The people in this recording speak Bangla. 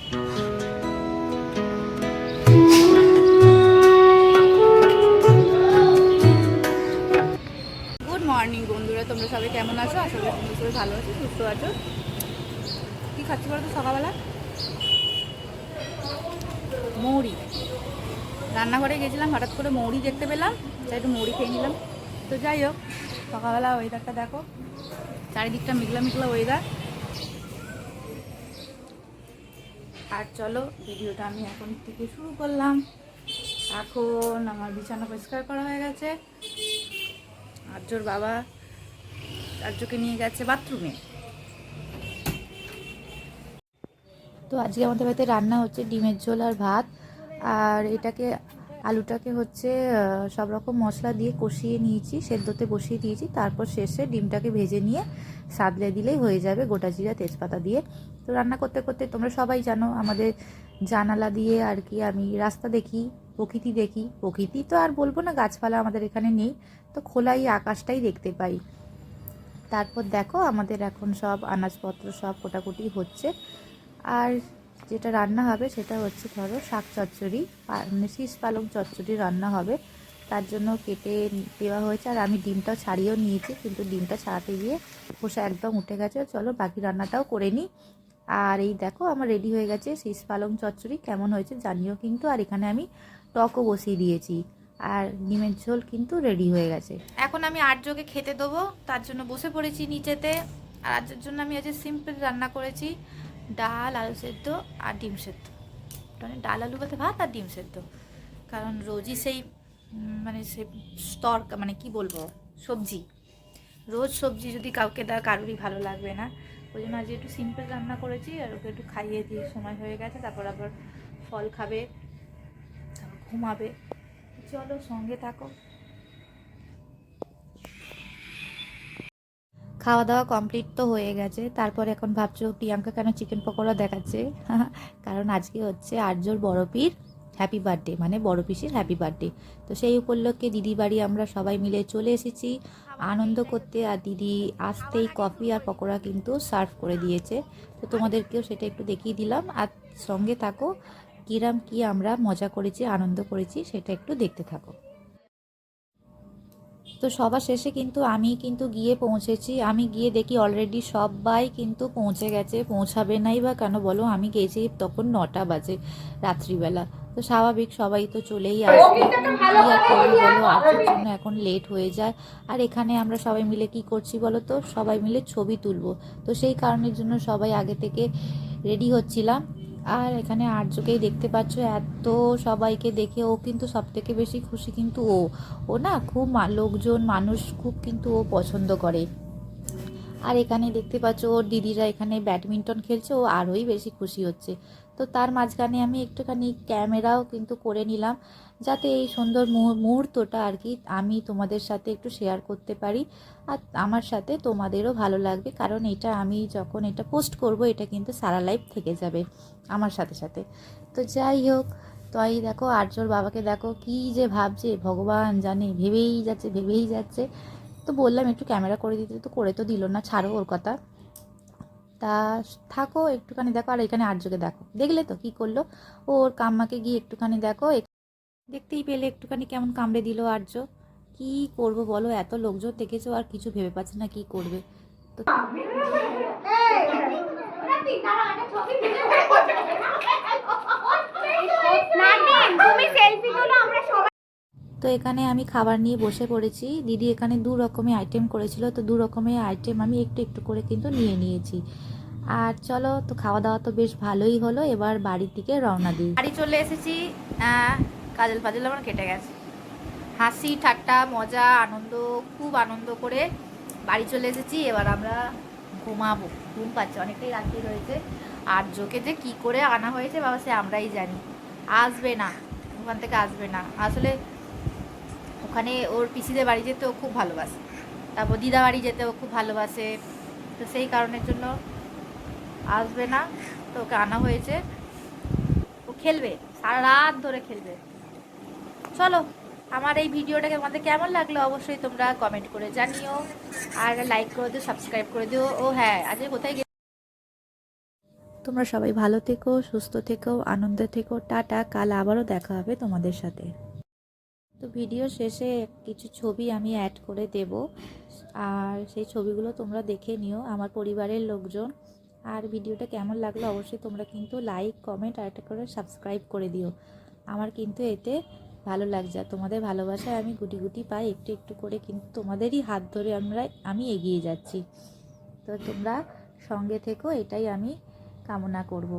গুড মর্নিং বন্ধুরা, তোমরা সবাই কেমন আছো? আশা করি তোমরা সবাই ভালো আছো, সুস্থ আছো। কী খাচ্ছি বলো তো সকালবেলা? মৌরি। রান্নাঘরে গেছিলাম, হঠাৎ করে মৌরি দেখতে পেলাম, তাই একটু মৌরি খেয়ে নিলাম। তো যাই হোক, সকালবেলা ওয়েদারটা দেখো, চারিদিকটা মেঘলা মেঘলা ওয়েদার। আর চলো, ভিডিওটা আমি এখন থেকে শুরু করলাম। এখন আমার বিছানা পরিষ্কার করা হয়ে গেছে। আর্যর বাবা আর্যকে নিয়ে গেছে বাথরুমে। তো আজকে আমাদের বাড়িতে রান্না হচ্ছে ডিমের ঝোল আর ভাত। আর আলুটাকে হচ্ছে সব রকম মশলা দিয়ে কষিয়ে নিয়েছি, সেদ্ধতে বসিয়ে দিয়েছি। তারপর শেষে ডিমটাকে ভেজে নিয়ে সাদলে দিলেই হয়ে যাবে, গোটা জিরা তেজপাতা দিয়ে। তো রান্না করতে করতে তোমরা সবাই জানো, আমাদের জানালা দিয়ে আর কি আমি রাস্তা দেখি, প্রকৃতি দেখি। প্রকৃতি তো আর বলবো না, গাছপালা আমাদের এখানে নেই, তো খোলাই আকাশটাই দেখতে পাই। তারপর দেখো, আমাদের এখন সব আনাজপত্র সব কোটাকুটি হচ্ছে। আর যেটা রান্না হবে সেটা হচ্ছে ধরো শাক চচ্চড়ি, মানে শীষ পালং চচ্চড়ি রান্না হবে। তার জন্য কেটে দেওয়া হয়েছে, আর আমি ডিমটাও ছাড়িয়েও নিয়েছি, কিন্তু ডিমটা ছাড়াতে গিয়ে খোসা একদম উঠে গেছে। চলো বাকি রান্নাটাও করে নিই। আর এই দেখো, আমার রেডি হয়ে গেছে শীষ পালং চচ্চড়ি। কেমন হয়েছে জানিও কিন্তু। আর এখানে আমি টকও বসিয়ে দিয়েছি, আর ডিমের ঝোল কিন্তু রেডি হয়ে গেছে। এখন আমি আর্যকে খেতে দেবো, তার জন্য বসে পড়েছি নিচেতে। আর আর্যের জন্য আমি আজকে সিম্পল রান্না করেছি, ডাল, আলু সেদ্ধ আর ডিম সেদ্ধ। মানে ডাল আলু বলতে ভাত আর ডিম সেদ্ধ, কারণ রোজই সেই মানে সে স্তর, মানে কি বলবো, সবজি রোজ সবজি যদি কাউকে দেয় কারোরই ভালো লাগবে না। ওই জন্য আজকে একটু সিম্পল রান্না করেছি। আর ওকে একটু খাইয়ে দিয়ে সময় হয়ে গেছে, তারপর আবার ফল খাবে, তারপর ঘুমাবে। চলো সঙ্গে থাকো। খাওয়া দাওয়া কমপ্লিট তো হয়ে গেছে। তারপর এখন ভাবছো প্রিয়াঙ্কা কেন চিকেন পকোড়া দেখাচ্ছে? কারণ আজকে হচ্ছে আর্যর বড় পীর হ্যাপি বার্থডে, মানে বড় পিসির হ্যাপি বার্থডে। তো সেই উপলক্ষে দিদি বাড়ি আমরা সবাই মিলে চলে এসেছি আনন্দ করতে। আর দিদি আসতেই কফি আর পকোড়া কিন্তু সার্ভ করে দিয়েছে। তো তোমাদেরকেও সেটা একটু দেখিয়ে দিলাম। আর সঙ্গে থাকো, কিরাম কি আমরা মজা করেছি, আনন্দ করেছি, সেটা একটু দেখতে থাকো। তো সবার শেষে কিন্তু আমি কিন্তু গিয়ে পৌঁছেছি। আমি গিয়ে দেখি অলরেডি সবাই কিন্তু পৌঁছে গেছে। পৌঁছাবে নাই বা কেন বলো, আমি গেছি তখন 9টা বাজে রাত্রিবেলা। তো স্বাভাবিক সবাই তো চলেই আসবে, কি আর করবো বলো, আর্যের জন্য এখন লেট হয়ে যায়। আর এখানে আমরা সবাই মিলে কি করছি বলো তো, সবাই মিলে ছবি তুলবো। তো সেই কারণের জন্য সবাই আগে থেকে রেডি হচ্ছিলাম। আর এখানে আর্যকেই দেখতে পাচ্ছ, এত সবাইকে দেখে ও কিন্তু সব থেকে বেশি খুশি কিন্তু ও না খুব লোকজন মানুষ খুব কিন্তু ও পছন্দ করে। আর এখানে দেখতে পাচ্ছ ওর দিদিরা এখানে ব্যাডমিন্টন খেলছে, ও আরোই বেশি খুশি হচ্ছে। তো তার মাঝখানে আমি একটুখানি ক্যামেরাও কিন্তু করে নিলাম, যাতে এই সুন্দর মুহূর্তটা আর কি আমি তোমাদের সাথে একটু শেয়ার করতে পারি। আর আমার সাথে তোমাদেরও ভালো লাগবে, কারণ এটা আমি যখন এটা পোস্ট করব, এটা কিন্তু সারা লাইফ থেকে যাবে আমার সাথে সাথে। তো যাই হোক, তো এই দেখো আর্যর বাবাকে দেখো কি যে ভাবছে, ভগবান জানে, ভেবেই যাচ্ছে ভেবেই যাচ্ছে। তো বললাম একটু ক্যামেরা করে দিতে, তো করে তো দিল না, ছাড়ো ওর কথা। তা থাকো একটুখানি দেখো। আর এখানে আর্যকে দেখো, দেখলে তো কি করলো, ওর কাম্মাকে গিয়ে একটুখানি দেখো, দেখতেই পেলে একটুখানি কেমন কামড়ে দিল আর্য। কি করব বলো, এত লোকজন দেখেছো আর কিছু ভেবে পাচ্ছে না কি করবে। তো তো এখানে আমি খাবার নিয়ে বসে পড়েছি। দিদি এখানে 2 রকমের আইটেম করেছিল, তো 2 রকমের আইটেম আমি একটু একটু করে কিন্তু নিয়ে নিয়েছি। আর চলো, তো খাওয়া দাওয়া তো বেশ ভালোই হলো। এবার বাড়ির দিকে রওনা দিই। বাড়ি চলে এসেছি। কাজল ফাজল আমার কেটে গেছে, হাসি ঠাট্টা মজা আনন্দ, খুব আনন্দ করে বাড়ি চলে এসেছি। এবার আমরা ঘুমাবো, ঘুম পাচ্ছে, অনেকটাই রাত্রি রয়েছে। আর জোকে যে কী করে আনা হয়েছে বাবা, সে আমরাই জানি। আসবে না, ওখান থেকে আসবে না। আসলে ওখানে ওর পিসিদের বাড়ি যেতে ও খুব ভালোবাসে, তারপর দিদা বাড়ি যেতে ও খুব ভালোবাসে। তো সেই কারণের জন্য আসবে না, তো ওকে আনা হয়েছে। ও খেলবে, সারা রাত ধরে খেলবে। চলো, আমার এই ভিডিওটাকে তোমাদের কেমন লাগলো অবশ্যই তোমরা কমেন্ট করে জানিও। আর লাইক করে দিও, সাবস্ক্রাইব করে দিও। ও হ্যাঁ, আজকে কোথায় তোমরা সবাই ভালো থেকো, সুস্থ থেকো, আনন্দে থেকো। টাটা, কাল আবারও দেখা হবে তোমাদের সাথে। তো ভিডিও শেষে কিছু ছবি আমি অ্যাড করে দেব, আর সেই ছবিগুলো তোমরা দেখে নিও, আমার পরিবারের লোকজন। আর ভিডিওটা কেমন লাগলো অবশ্যই তোমরা কিন্তু লাইক, কমেন্ট আর একটা করে সাবস্ক্রাইব করে দিও। আমার কিন্তু এতে ভালো লাগছে, তোমাদের ভালোবাসায় আমি গুটি গুটি পাই একটু একটু করে, কিন্তু তোমাদেরই হাত ধরে আমি এগিয়ে যাচ্ছি। তো তোমরা সঙ্গে থেকো, এটাই আমি কামনা করব।